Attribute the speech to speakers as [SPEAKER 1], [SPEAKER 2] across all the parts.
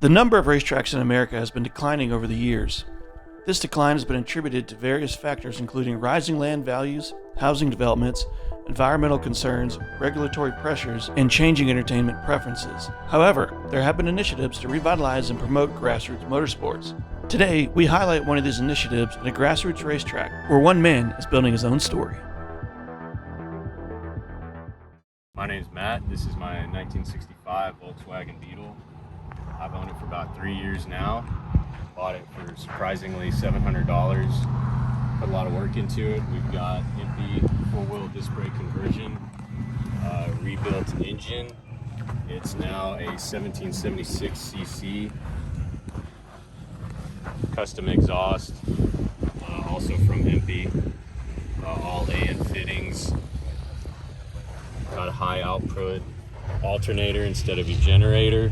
[SPEAKER 1] The number of racetracks in America has been declining over the years. This decline has been attributed to various factors including rising land values, housing developments, environmental concerns, regulatory pressures, and changing entertainment preferences. However, there have been initiatives to revitalize and promote grassroots motorsports. Today, we highlight one of these initiatives at a grassroots racetrack where one man is building his own story.
[SPEAKER 2] My name's Matt. This is my 1965 Volkswagen Beetle. I've owned it for about 3 years now. Bought it for surprisingly $700. Put a lot of work into it. We've got empty four-wheel disc brake conversion, rebuilt engine. It's now a 1776cc custom exhaust, also from MP. All AN fittings. Got a high output alternator instead of your generator.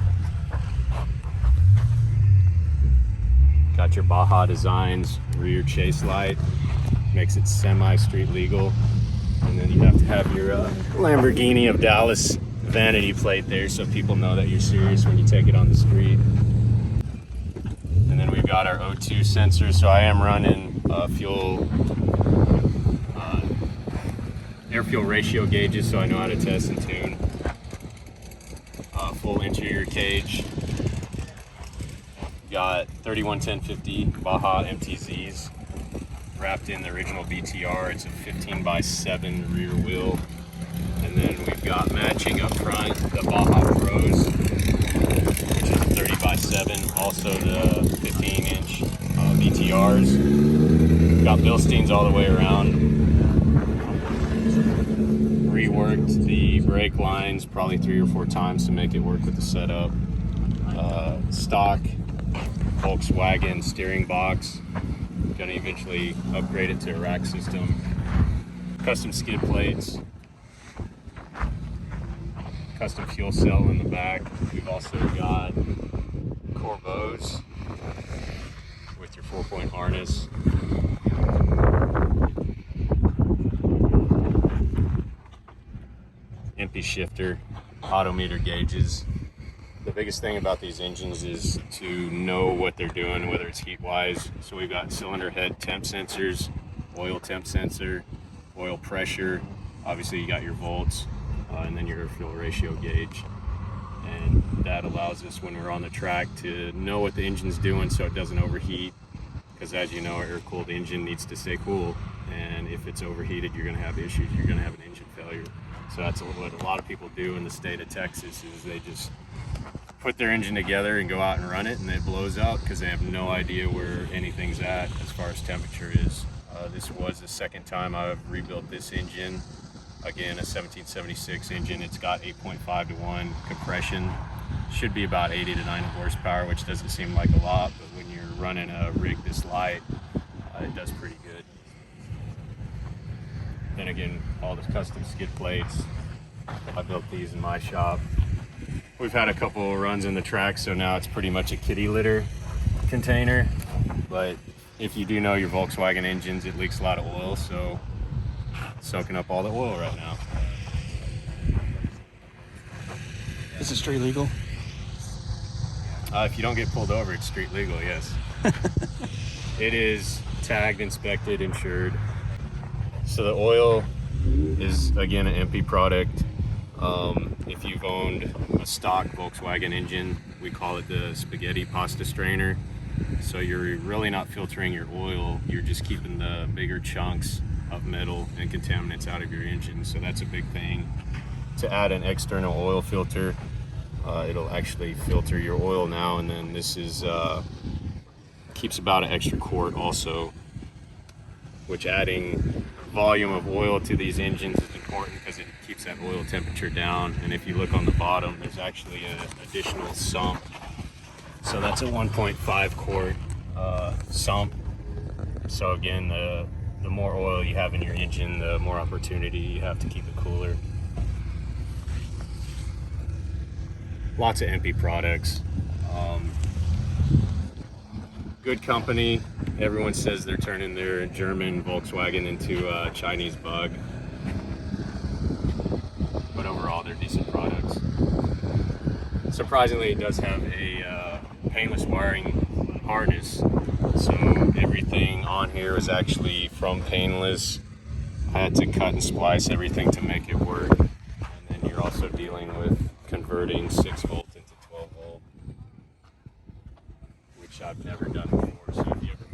[SPEAKER 2] Got your Baja Designs rear chase light, makes it semi-street legal. And then you have to have your Lamborghini of Dallas vanity plate there so people know that you're serious when you take it on the street. And then we've got our O2 sensor, so I am running air-fuel ratio gauges so I know how to test and tune. Full interior cage. Got 311050 Baja MTZs wrapped in the original BTR. It's a 15x7 rear wheel. And then we've got matching up front the Baja Pros, which is a 30x7, also the 15-inch BTRs. Got Bilsteins all the way around. Reworked the brake lines probably 3 or 4 times to make it work with the setup. Stock Volkswagen steering box. Gonna eventually upgrade it to a rack system. Custom skid plates. Custom fuel cell in the back. We've also got Corbeaus with your 4-point harness. MP shifter, odometer gauges. The biggest thing about these engines is to know what they're doing, whether it's heat wise. So we've got cylinder head temp sensors, oil temp sensor, oil pressure. Obviously you got your volts, and then your air-fuel ratio gauge. And that allows us when we're on the track to know what the engine's doing so it doesn't overheat. Because as you know, our air-cooled engine needs to stay cool. And if it's overheated, you're gonna have issues. You're gonna have an engine failure. So that's what a lot of people do in the state of Texas is they just put their engine together and go out and run it and it blows out because they have no idea where anything's at as far as temperature is. This was the second time I've rebuilt this engine. Again, a 1776 engine. It's got 8.5 to 1 compression. Should be about 80 to 90 horsepower, which doesn't seem like a lot, but when you're running a rig this light, it does pretty good. Then again, all the custom skid plates. I built these in my shop. We've had a couple of runs in the track, so now it's pretty much a kitty litter container. But if you do know your Volkswagen engines, it leaks a lot of oil, so it's soaking up all the oil right now.
[SPEAKER 1] Is it street legal?
[SPEAKER 2] If you don't get pulled over, it's street legal, yes. It is tagged, inspected, insured. So the oil is, again, an MP product. If you've owned a stock Volkswagen engine, we call it the spaghetti pasta strainer. So you're really not filtering your oil, you're just keeping the bigger chunks of metal and contaminants out of your engine. So that's a big thing. To add an external oil filter, it'll actually filter your oil now, and then this is keeps about an extra quart also, which adding volume of oil to these engines is important because it keeps that oil temperature down. And if you look on the bottom, there's actually an additional sump. So that's a 1.5 quart sump. So again, the more oil you have in your engine, the more opportunity you have to keep it cooler. Lots of MP products. Good company. Everyone says they're turning their German Volkswagen into a Chinese bug. But overall, they're decent products. Surprisingly, it does have a painless wiring harness. So everything on here was actually from painless. I had to cut and splice everything to make it work. And then you're also dealing with converting 6 volt into 12 volt, which I've never done before. So if you ever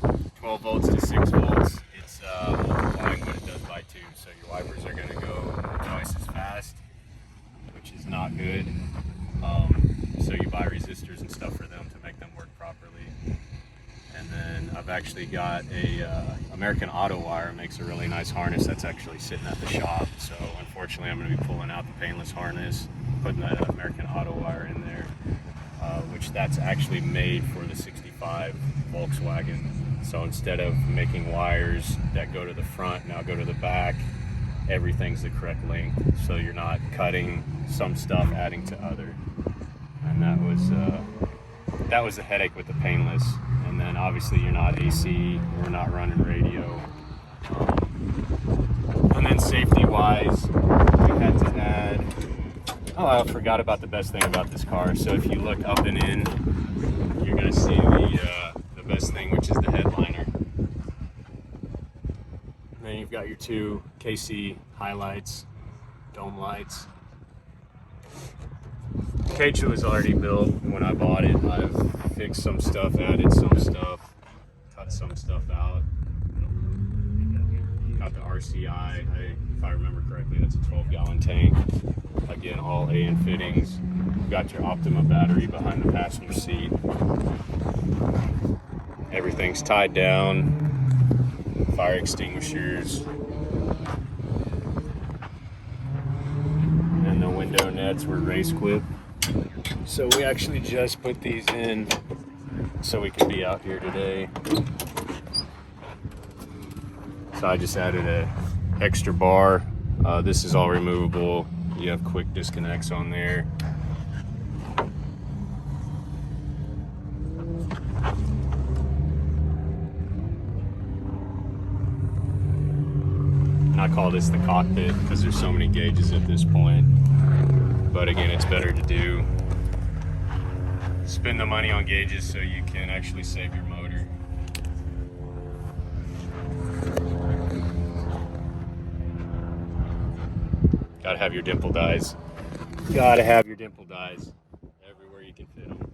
[SPEAKER 2] put 12 volts to 6 volts, it's multiplying what it does by 2. So your wipers are going to go twice as fast, which is not good. So you buy resistors and stuff for them to make them work properly. And then I've actually got a American Auto Wire, makes a really nice harness that's actually sitting at the shop. So unfortunately I'm going to be pulling out the painless harness, putting that American Auto Wire in there, which that's actually made for the 65 Volkswagen. So instead of making wires that go to the front, now go to the back, everything's the correct length. So you're not cutting some stuff, adding to other. And that was the headache with the painless. And then obviously you're not AC, we're not running radio. And then safety wise, we had to add, I forgot about the best thing about this car. So if you look up and in, you're gonna see the best thing, which is the headliner. And then you've got your 2 KC highlights, dome lights. The cage was already built when I bought it. I've fixed some stuff, added some stuff, cut some stuff out. Got the RCI, if I remember correctly, that's a 12-gallon tank. Again, all AN fittings. You've got your Optima battery behind the passenger seat. Everything's tied down. Fire extinguishers. And the window nets were race quip. So we actually just put these in so we could be out here today. So I just added a extra bar. This is all removable. You have quick disconnects on there. And I call this the cockpit because there's so many gauges at this point. But again, it's better to spend the money on gauges so you can actually save your motor. Gotta have your dimple dies. Gotta have your dimple dies everywhere you can fit them.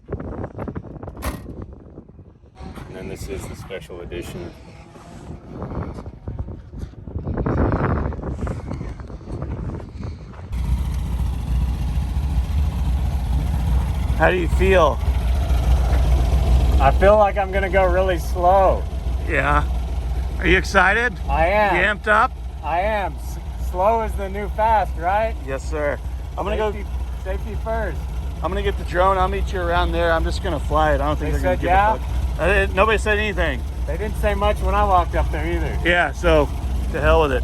[SPEAKER 2] And then this is the special edition.
[SPEAKER 1] How do you feel?
[SPEAKER 3] I feel like I'm gonna go really slow.
[SPEAKER 1] Yeah. Are you excited?
[SPEAKER 3] I am.
[SPEAKER 1] You amped up?
[SPEAKER 3] I am. Slow is the new fast, right?
[SPEAKER 1] Yes, sir. I'm gonna
[SPEAKER 3] Safety first.
[SPEAKER 1] I'm gonna get the drone. I'll meet you around there. I'm just gonna fly it. I don't think
[SPEAKER 3] They
[SPEAKER 1] they're
[SPEAKER 3] said
[SPEAKER 1] gonna give a fuck. Nobody said anything.
[SPEAKER 3] They didn't say much when I walked up there either.
[SPEAKER 1] Yeah, so to hell with it.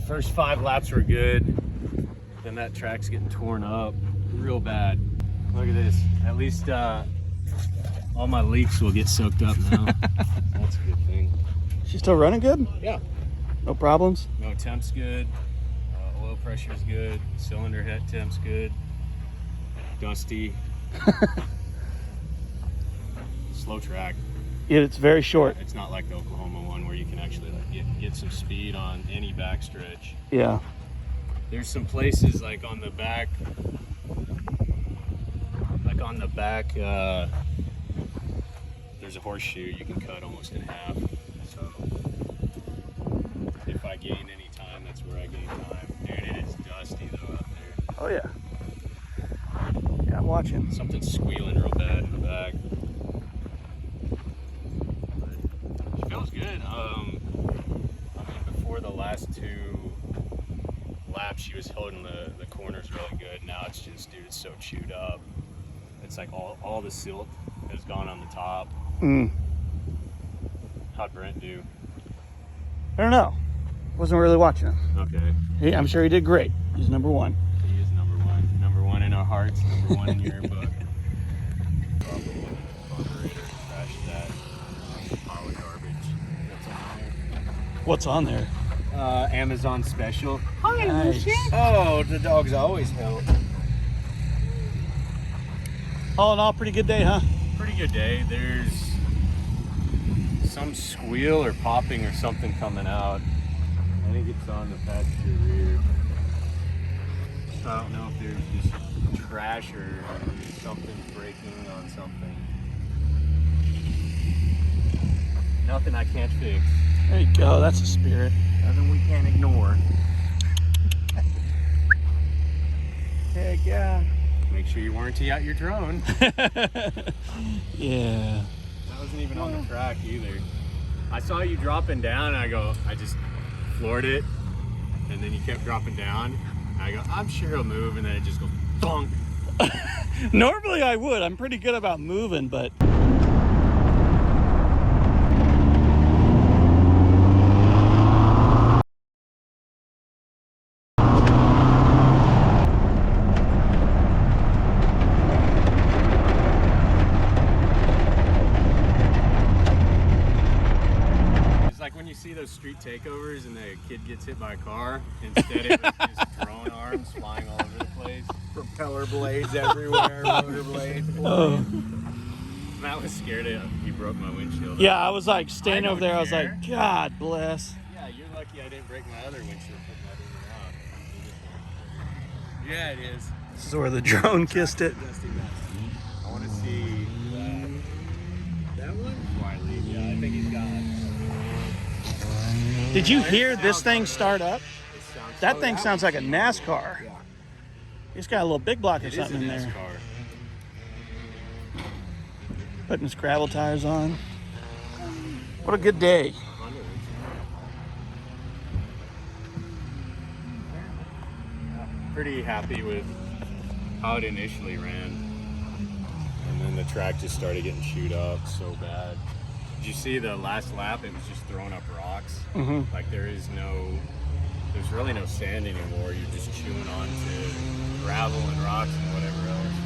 [SPEAKER 1] First 5 laps were good, then that track's getting torn up real bad.
[SPEAKER 2] Look at this. At least all my leaks will get soaked up now. That's a good thing.
[SPEAKER 1] She's still running good?
[SPEAKER 2] Yeah.
[SPEAKER 1] No problems?
[SPEAKER 2] No, temp's good. Oil pressure's good. Cylinder head temp's good. Dusty. Slow track.
[SPEAKER 1] Yeah, it's very short.
[SPEAKER 2] It's not like the Oklahoma one where you can actually like get some speed on any backstretch.
[SPEAKER 1] Yeah.
[SPEAKER 2] There's some places like on the back, there's a horseshoe you can cut almost in half. So if I gain any time, that's where I gain time. Dude, it is dusty though out there.
[SPEAKER 1] Oh yeah. Yeah, I'm watching.
[SPEAKER 2] Something's squealing real bad in the back. But she feels good. I mean, before the last 2 laps, she was holding the corners really good. Now it's just, dude, it's so chewed up. It's like all the silt has gone on the top. How'd Brent do?
[SPEAKER 1] I don't know. Wasn't really watching him.
[SPEAKER 2] Okay.
[SPEAKER 1] I'm sure he did great. He's number 1.
[SPEAKER 2] He is number 1. Number 1 in our hearts, number 1 in your book. Trash that pile of garbage that's on there.
[SPEAKER 1] What's on there?
[SPEAKER 2] Amazon special.
[SPEAKER 1] Nice.
[SPEAKER 2] Oh, the dogs always help.
[SPEAKER 1] All in all, pretty good day, huh?
[SPEAKER 2] Pretty good day. There's some squeal or popping or something coming out. I think it's on the passenger rear. So I don't know if there's just trash or something breaking on something. Nothing I can't fix.
[SPEAKER 1] There you go. That's a spirit.
[SPEAKER 2] Nothing we can't ignore.
[SPEAKER 1] Heck yeah.
[SPEAKER 2] Make sure you warranty out your drone.
[SPEAKER 1] Yeah.
[SPEAKER 2] That wasn't even on the track either. I saw you dropping down and I just floored it, and then you kept dropping down. I go, I'm sure he'll move, and then it just goes bonk.
[SPEAKER 1] Normally I would. I'm pretty good about moving, but
[SPEAKER 2] When you see those street takeovers and the kid gets hit by a car, instead it was just drone arms flying all over the place, propeller blades everywhere, rotor blades. Matt was scared he broke my windshield.
[SPEAKER 1] yeah, I was like standing over there. I was
[SPEAKER 2] care.
[SPEAKER 1] like, God bless.
[SPEAKER 2] Yeah, you're lucky I didn't break my other windshield putting that in your mouth. Yeah, it is.
[SPEAKER 1] This is where the drone kissed it.
[SPEAKER 2] Dusty mess. I want to see that one. Wiley, yeah, I think he's got it.
[SPEAKER 1] Did you hear this thing start up? That thing sounds like a NASCAR.
[SPEAKER 2] Yeah.
[SPEAKER 1] He's got a little big block or
[SPEAKER 2] It is
[SPEAKER 1] something
[SPEAKER 2] a
[SPEAKER 1] in there.
[SPEAKER 2] NASCAR.
[SPEAKER 1] Putting his gravel tires on. What a good day.
[SPEAKER 2] Pretty happy with how it initially ran, and then the track just started getting chewed up so bad. Did you see the last lap? It was just throwing up rocks. Like there's really no sand anymore. You're just chewing on to gravel and rocks and whatever else.